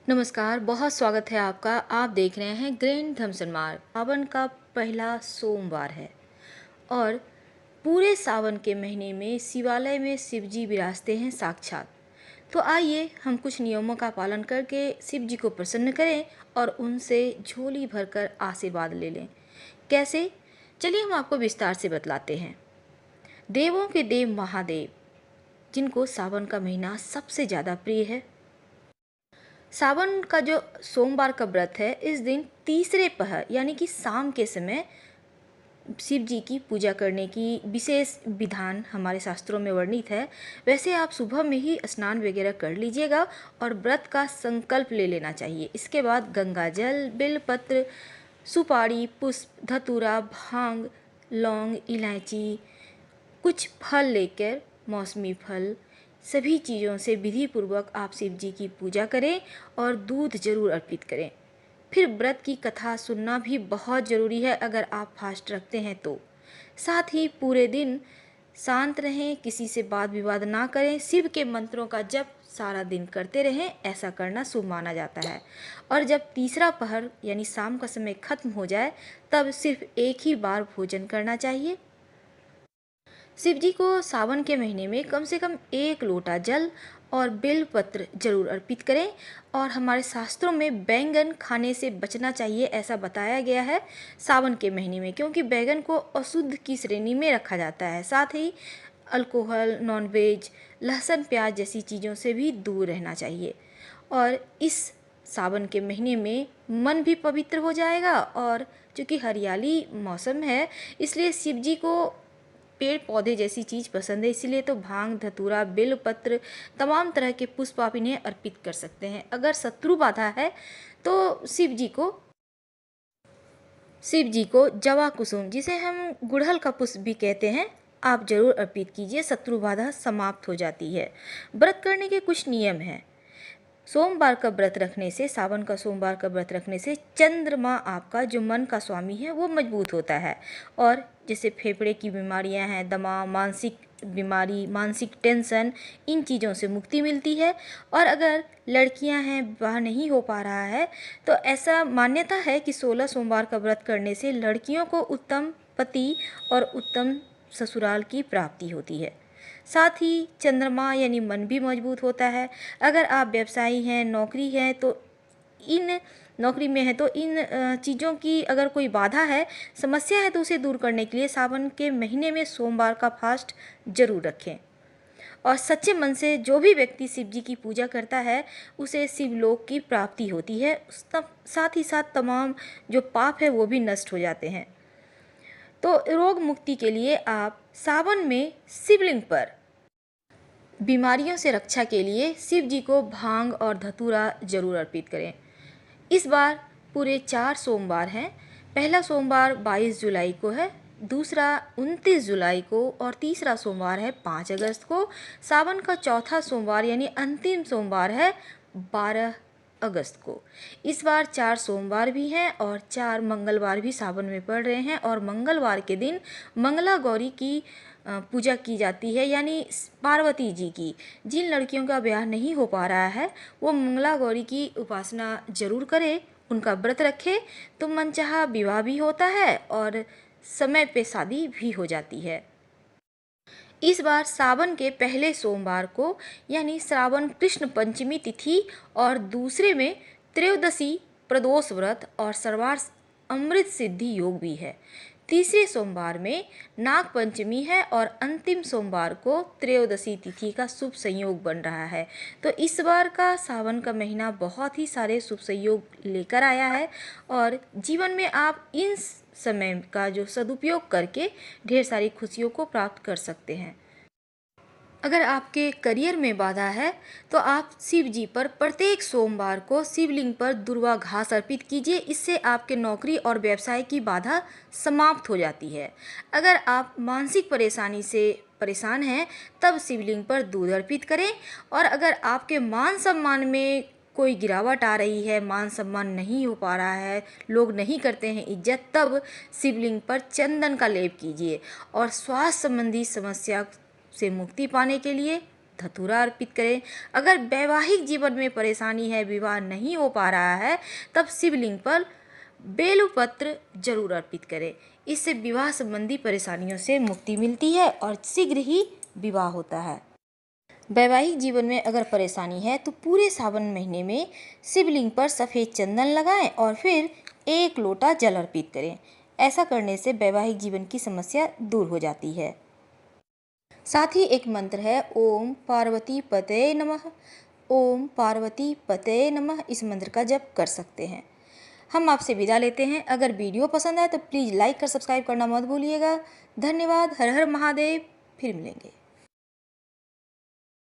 नमस्कार, बहुत स्वागत है आपका। आप देख रहे हैं ग्रैंड धमसन मार्ग। सावन का पहला सोमवार है और पूरे सावन के महीने में शिवालय में शिव जी विराजते हैं साक्षात। तो आइए हम कुछ नियमों का पालन करके शिव जी को प्रसन्न करें और उनसे झोली भरकर आशीर्वाद ले लें। कैसे? चलिए हम आपको विस्तार से बतलाते हैं। देवों के देव महादेव, जिनको सावन का महीना सबसे ज़्यादा प्रिय है। सावन का जो सोमवार का व्रत है, इस दिन तीसरे पहर यानी कि शाम के समय शिव जी की पूजा करने की विशेष विधान हमारे शास्त्रों में वर्णित है। वैसे आप सुबह में ही स्नान वगैरह कर लीजिएगा और व्रत का संकल्प ले लेना चाहिए। इसके बाद गंगा जल, बेलपत्र, सुपारी, पुष्प, धतूरा, भांग, लौंग, इलायची, कुछ फल लेकर, मौसमी फल, सभी चीज़ों से विधि पूर्वक आप शिव जी की पूजा करें और दूध जरूर अर्पित करें। फिर व्रत की कथा सुनना भी बहुत ज़रूरी है अगर आप फास्ट रखते हैं तो। साथ ही पूरे दिन शांत रहें, किसी से वाद विवाद ना करें, शिव के मंत्रों का जप सारा दिन करते रहें, ऐसा करना शुभ माना जाता है। और जब तीसरा पहर यानी शाम का समय खत्म हो जाए, तब सिर्फ एक ही बार भोजन करना चाहिए। शिव जी को सावन के महीने में कम से कम 1 लोटा जल और बेलपत्र जरूर अर्पित करें। और हमारे शास्त्रों में बैंगन खाने से बचना चाहिए, ऐसा बताया गया है सावन के महीने में, क्योंकि बैंगन को अशुद्ध की श्रेणी में रखा जाता है। साथ ही अल्कोहल, नॉनवेज, लहसुन, प्याज जैसी चीज़ों से भी दूर रहना चाहिए। और इस सावन के महीने में मन भी पवित्र हो जाएगा। और चूँकि हरियाली मौसम है, इसलिए शिव जी को पेड़ पौधे जैसी चीज़ पसंद है, इसीलिए तो भांग, धतूरा, बेलपत्र, तमाम तरह के पुष्प आप इन्हें अर्पित कर सकते हैं। अगर शत्रु बाधा है तो शिव जी को जवा कुसुम, जिसे हम गुड़हल का पुष्प भी कहते हैं, आप जरूर अर्पित कीजिए। शत्रु बाधा समाप्त हो जाती है। व्रत करने के कुछ नियम हैं। सोमवार का व्रत रखने से, सावन का सोमवार का व्रत रखने से चंद्रमा, आपका जो मन का स्वामी है, वो मजबूत होता है। और जैसे फेफड़े की बीमारियां हैं, दमा, मानसिक बीमारी, मानसिक टेंशन, इन चीज़ों से मुक्ति मिलती है। और अगर लड़कियां हैं, विवाह नहीं हो पा रहा है, तो ऐसा मान्यता है कि 16 सोमवार का व्रत करने से लड़कियों को उत्तम पति और उत्तम ससुराल की प्राप्ति होती है। साथ ही चंद्रमा यानी मन भी मजबूत होता है। अगर आप व्यवसायी हैं, नौकरी में हैं, तो इन चीज़ों की अगर कोई बाधा है, समस्या है, तो उसे दूर करने के लिए सावन के महीने में सोमवार का फास्ट जरूर रखें। और सच्चे मन से जो भी व्यक्ति शिव जी की पूजा करता है, उसे शिवलोक की प्राप्ति होती है। साथ ही साथ तमाम जो पाप है वो भी नष्ट हो जाते हैं। तो रोग मुक्ति के लिए आप सावन में शिवलिंग पर बीमारियों से रक्षा के लिए शिव जी को भांग और धतूरा जरूर अर्पित करें। इस बार पूरे 4 सोमवार हैं। पहला सोमवार 22 जुलाई को है, दूसरा 29 जुलाई को और तीसरा सोमवार है 5 अगस्त को। सावन का चौथा सोमवार यानी अंतिम सोमवार है 12 अगस्त को। इस बार 4 सोमवार भी हैं और 4 मंगलवार भी सावन में पड़ रहे हैं। और मंगलवार के दिन मंगला गौरी की पूजा की जाती है, यानी पार्वती जी की। जिन लड़कियों का ब्याह नहीं हो पा रहा है, वो मंगला गौरी की उपासना जरूर करें, उनका व्रत रखें, तो मनचाहा विवाह भी होता है और समय पे शादी भी हो जाती है। इस बार सावन के पहले सोमवार को यानी श्रावण कृष्ण पंचमी तिथि और दूसरे में त्रयोदशी, प्रदोष व्रत और सर्वार्थ अमृत सिद्धि योग भी है। तीसरे सोमवार में नाग पंचमी है और अंतिम सोमवार को त्रयोदशी तिथि का शुभ संयोग बन रहा है। तो इस बार का सावन का महीना बहुत ही सारे शुभ संयोग लेकर आया है और जीवन में आप इन समय का जो सदुपयोग करके ढेर सारी खुशियों को प्राप्त कर सकते हैं। अगर आपके करियर में बाधा है, तो आप शिव जी पर प्रत्येक सोमवार को शिवलिंग पर दुर्वा घास अर्पित कीजिए। इससे आपके नौकरी और व्यवसाय की बाधा समाप्त हो जाती है। अगर आप मानसिक परेशानी से परेशान हैं, तब शिवलिंग पर दूध अर्पित करें। और अगर आपके मान सम्मान में कोई गिरावट आ रही है, मान सम्मान नहीं हो पा रहा है, लोग नहीं करते हैं इज्जत, तब शिवलिंग पर चंदन का लेप कीजिए। और स्वास्थ्य संबंधी समस्या से मुक्ति पाने के लिए धतूरा अर्पित करें। अगर वैवाहिक जीवन में परेशानी है, विवाह नहीं हो पा रहा है, तब शिवलिंग पर बेलपत्र जरूर अर्पित करें। इससे विवाह संबंधी परेशानियों से मुक्ति मिलती है और शीघ्र ही विवाह होता है। वैवाहिक जीवन में अगर परेशानी है तो पूरे सावन महीने में शिवलिंग पर सफ़ेद चंदन लगाएं और फिर 1 लोटा जल अर्पित करें। ऐसा करने से वैवाहिक जीवन की समस्या दूर हो जाती है। साथ ही एक मंत्र है, ओम पार्वती पतये नमः। ओम पार्वती पतये नमः, इस मंत्र का जप कर सकते हैं। हम आपसे विदा लेते हैं। अगर वीडियो पसंद आए तो प्लीज़ लाइक कर सब्सक्राइब करना मत भूलिएगा। धन्यवाद। हर हर महादेव। फिर मिलेंगे।